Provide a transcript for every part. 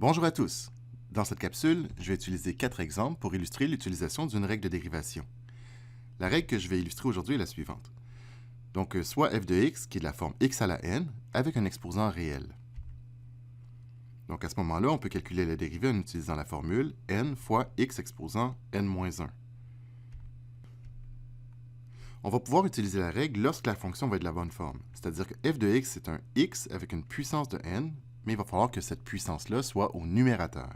Bonjour à tous! Dans cette capsule, je vais utiliser 4 exemples pour illustrer l'utilisation d'une règle de dérivation. La règle que je vais illustrer aujourd'hui est la suivante. Donc, soit f de x, qui est de la forme x à la n, avec un exposant réel. Donc, à ce moment-là, on peut calculer la dérivée en utilisant la formule n fois x exposant n-1. On va pouvoir utiliser la règle lorsque la fonction va être de la bonne forme. C'est-à-dire que f de x, c'est un x avec une puissance de n, mais il va falloir que cette puissance-là soit au numérateur.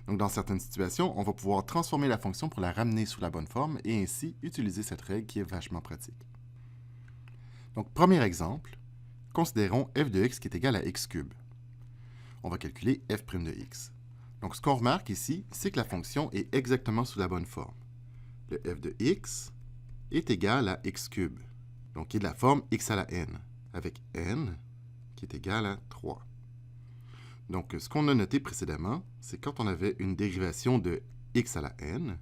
Donc, dans certaines situations, on va pouvoir transformer la fonction pour la ramener sous la bonne forme et ainsi utiliser cette règle qui est vachement pratique. Donc, premier exemple, considérons f de x qui est égal à x cube. On va calculer f' de x. Donc, ce qu'on remarque ici, c'est que la fonction est exactement sous la bonne forme. Le f de x est égal à x cube, donc qui est de la forme x à la n, avec n qui est égal à 3. Donc, ce qu'on a noté précédemment, c'est quand on avait une dérivation de x à la n,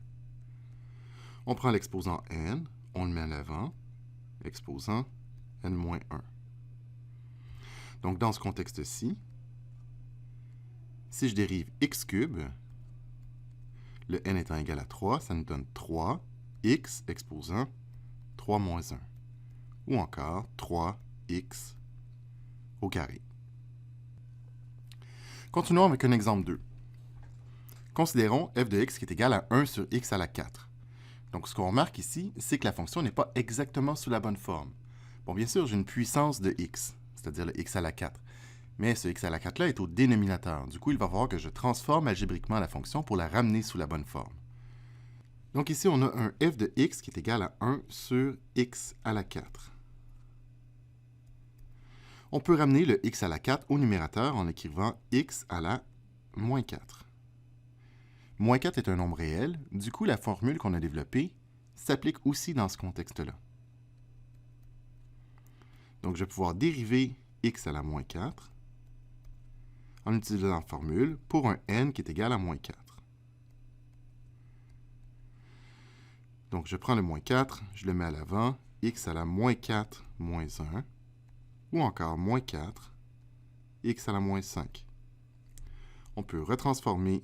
on prend l'exposant n, on le met à l'avant, exposant n-1. Donc, dans ce contexte-ci, si je dérive x cube, le n étant égal à 3, ça nous donne 3x exposant 3 moins 1, ou encore 3x au carré. Continuons avec un exemple 2. Considérons f de x qui est égal à 1 sur x à la 4. Donc, ce qu'on remarque ici, c'est que la fonction n'est pas exactement sous la bonne forme. Bon, bien sûr, j'ai une puissance de x, c'est-à-dire le x à la 4. Mais ce x à la 4-là est au dénominateur. Du coup, il va falloir que je transforme algébriquement la fonction pour la ramener sous la bonne forme. Donc ici, on a un f de x qui est égal à 1 sur x à la 4. On peut ramener le x à la 4 au numérateur en écrivant x à la moins 4. Moins 4 est un nombre réel, du coup, la formule qu'on a développée s'applique aussi dans ce contexte-là. Donc, je vais pouvoir dériver x à la moins 4 en utilisant la formule pour un n qui est égal à moins 4. Donc, je prends le moins 4, je le mets à l'avant, x à la moins 4 moins 1, ou encore moins 4, x à la moins 5. On peut retransformer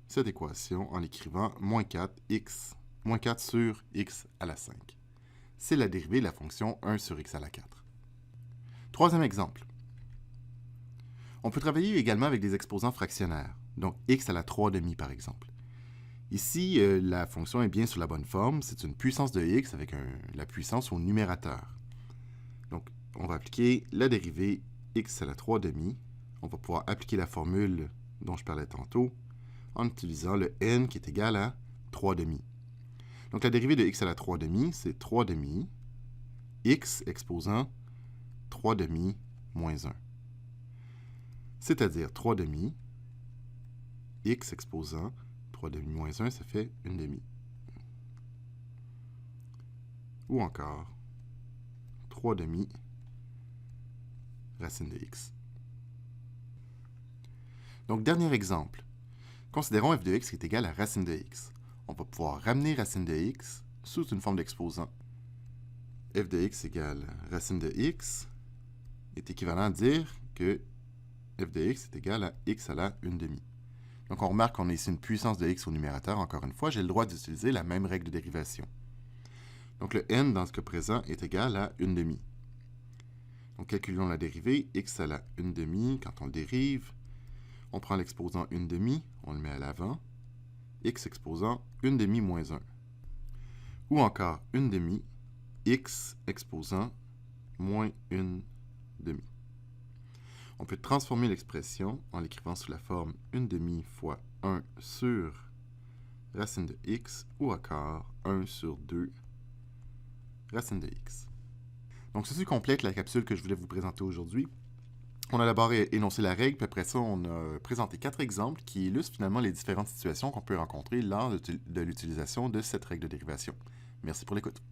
cette équation en l'écrivant moins 4 sur x à la 5. C'est la dérivée de la fonction 1 sur x à la 4. Troisième exemple. On peut travailler également avec des exposants fractionnaires, donc x à la 3/2 par exemple. Ici, la fonction est bien sous la bonne forme, c'est une puissance de x avec la puissance au numérateur. Donc, on va appliquer la dérivée x à la 3/2. On va pouvoir appliquer la formule dont je parlais tantôt en utilisant le n qui est égal à 3/2. Donc, la dérivée de x à la 3/2, c'est 3/2 x exposant 3/2 moins 1. C'est-à-dire 3/2 x exposant 3/2 moins 1, ça fait 1/2. Ou encore 3/2 racine de x. Donc, dernier exemple. Considérons f de x qui est égal à racine de x. On va pouvoir ramener racine de x sous une forme d'exposant. f de x égale racine de x est équivalent à dire que f de x est égal à x à la 1/2. Donc, on remarque qu'on a ici une puissance de x au numérateur. Encore une fois, j'ai le droit d'utiliser la même règle de dérivation. Donc, le n, dans ce cas présent, est égal à 1/2. Donc, calculons la dérivée. X à la 1/2, quand on le dérive, on prend l'exposant 1/2, on le met à l'avant. X exposant 1/2 moins 1. Ou encore 1/2, x exposant moins 1/2. On peut transformer l'expression en l'écrivant sous la forme 1/2 fois 1 sur racine de x ou encore 1 sur 2 racine de x. Donc, ceci complète la capsule que je voulais vous présenter aujourd'hui. On a d'abord énoncé la règle, puis après ça, on a présenté 4 exemples qui illustrent finalement les différentes situations qu'on peut rencontrer lors de l'utilisation de cette règle de dérivation. Merci pour l'écoute.